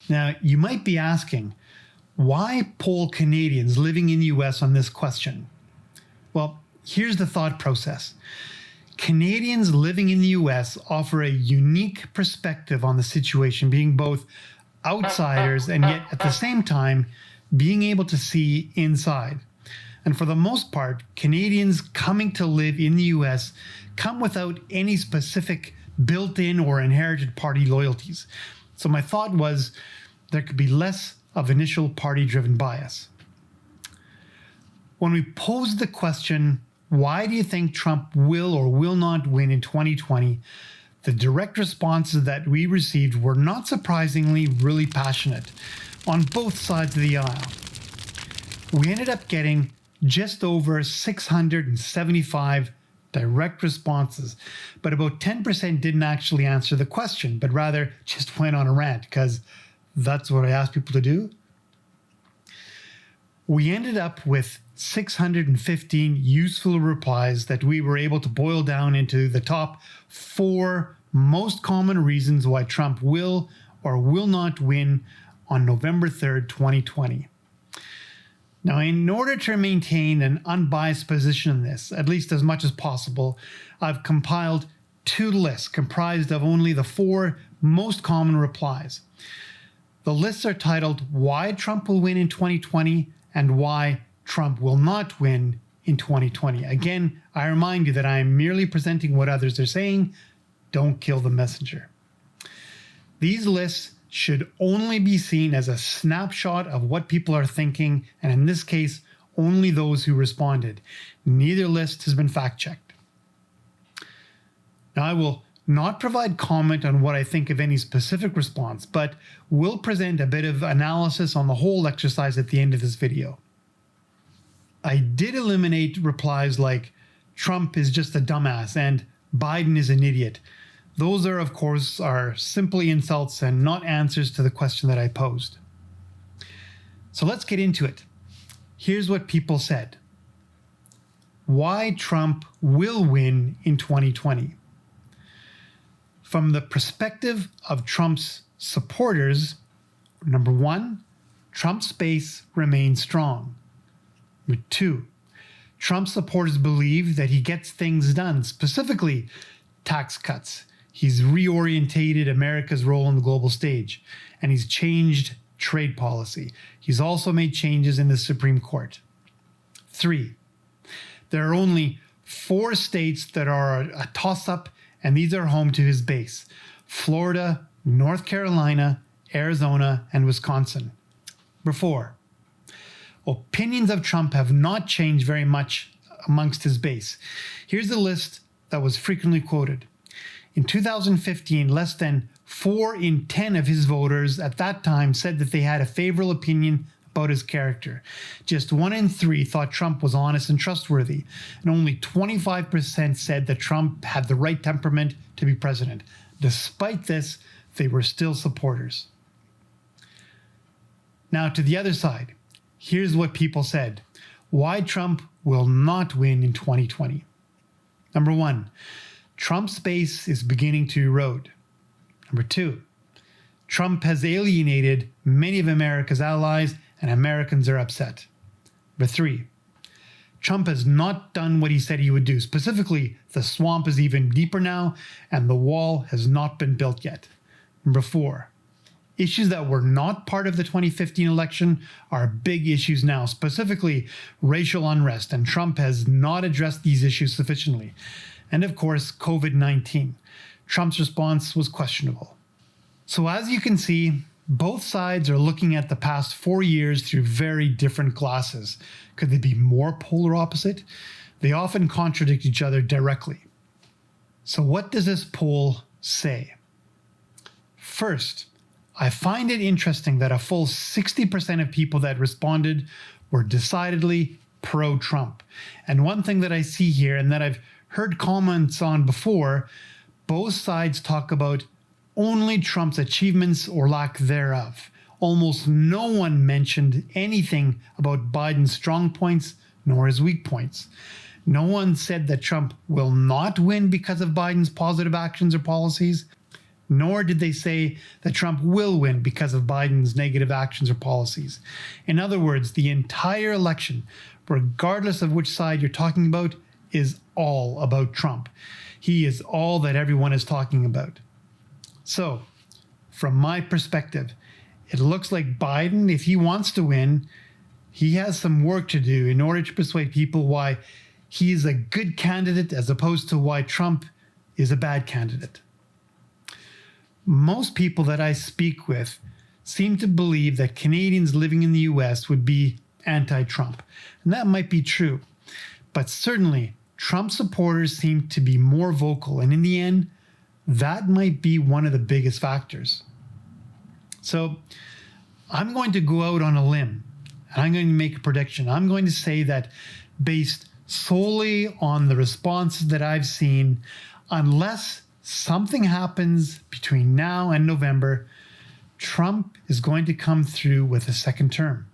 Now, you might be asking, why poll Canadians living in the US on this question? Well, here's the thought process. Canadians living in the US offer a unique perspective on the situation, being both outsiders and yet at the same time being able to see inside. And for the most part, Canadians coming to live in the US come without any specific built-in or inherited party loyalties. So my thought was there could be less of initial party-driven bias. When we posed the question, why do you think Trump will or will not win in 2020? The direct responses that we received were not surprisingly really passionate on both sides of the aisle. We ended up getting just over 675 direct responses, but about 10% didn't actually answer the question, but rather just went on a rant because that's what I asked people to do. We ended up with 615 useful replies that we were able to boil down into the top 4 most common reasons why Trump will or will not win on November 3rd, 2020. Now, in order to maintain an unbiased position in this, at least as much as possible, I've compiled 2 lists comprised of only the 4 most common replies. The lists are titled Why Trump Will Win in 2020 and Why Trump Will Not Win in 2020. Again, I remind you that I am merely presenting what others are saying. Don't kill the messenger. These lists should only be seen as a snapshot of what people are thinking, and in this case, only those who responded. Neither list has been fact-checked. Now, I will not provide comment on what I think of any specific response, but will present a bit of analysis on the whole exercise at the end of this video. I did eliminate replies like, Trump is just a dumbass and Biden is an idiot. Those are, of course, simply insults and not answers to the question that I posed. So let's get into it. Here's what people said. Why Trump will win in 2020. From the perspective of Trump's supporters, number 1, Trump's base remains strong. Number 2, Trump supporters believe that he gets things done, specifically tax cuts. He's reorientated America's role on the global stage, and he's changed trade policy. He's also made changes in the Supreme Court. 3, there are only 4 states that are a toss-up, and these are home to his base: Florida, North Carolina, Arizona, and Wisconsin. Number 4, opinions of Trump have not changed very much amongst his base. Here's the list that was frequently quoted. In 2015, less than 4 in 10 of his voters at that time said that they had a favorable opinion about his character. Just 1 in 3 thought Trump was honest and trustworthy, and only 25% said that Trump had the right temperament to be president. Despite this, they were still supporters. Now to the other side. Here's what people said. Why Trump will not win in 2020. Number 1, Trump's base is beginning to erode. Number 2, Trump has alienated many of America's allies and Americans are upset. Number 3, Trump has not done what he said he would do. Specifically, the swamp is even deeper now and the wall has not been built yet. Number 4, issues that were not part of the 2015 election are big issues now, specifically racial unrest, and Trump has not addressed these issues sufficiently. And of course, COVID-19. Trump's response was questionable. So as you can see, both sides are looking at the past 4 years through very different glasses. Could they be more polar opposite? They often contradict each other directly. So what does this poll say? First, I find it interesting that a full 60% of people that responded were decidedly pro-Trump. And one thing that I see here, and that I've heard comments on before, both sides talk about only Trump's achievements or lack thereof. Almost no one mentioned anything about Biden's strong points nor his weak points. No one said that Trump will not win because of Biden's positive actions or policies. Nor did they say that Trump will win because of Biden's negative actions or policies. In other words, the entire election, regardless of which side you're talking about, is all about Trump. He is all that everyone is talking about. So, from my perspective, it looks like Biden, if he wants to win, he has some work to do in order to persuade people why he is a good candidate as opposed to why Trump is a bad candidate. Most people that I speak with seem to believe that Canadians living in the US would be anti-Trump. And that might be true. But certainly, Trump supporters seem to be more vocal. And in the end, that might be one of the biggest factors. So I'm going to go out on a limb and I'm going to make a prediction. I'm going to say that based solely on the responses that I've seen, unless something happens between now and November, Trump is going to come through with a second term.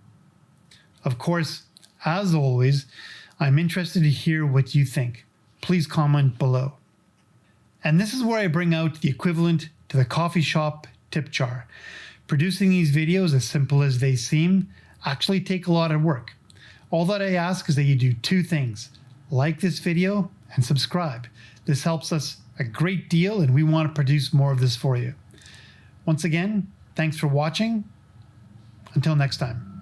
Of course, as always, I'm interested to hear what you think. Please comment below. And this is where I bring out the equivalent to the coffee shop tip jar. Producing these videos, as simple as they seem, actually take a lot of work. All that I ask is that you do two things. Like this video and subscribe. This helps us a great deal and we want to produce more of this for you. Once again, thanks for watching. Until next time.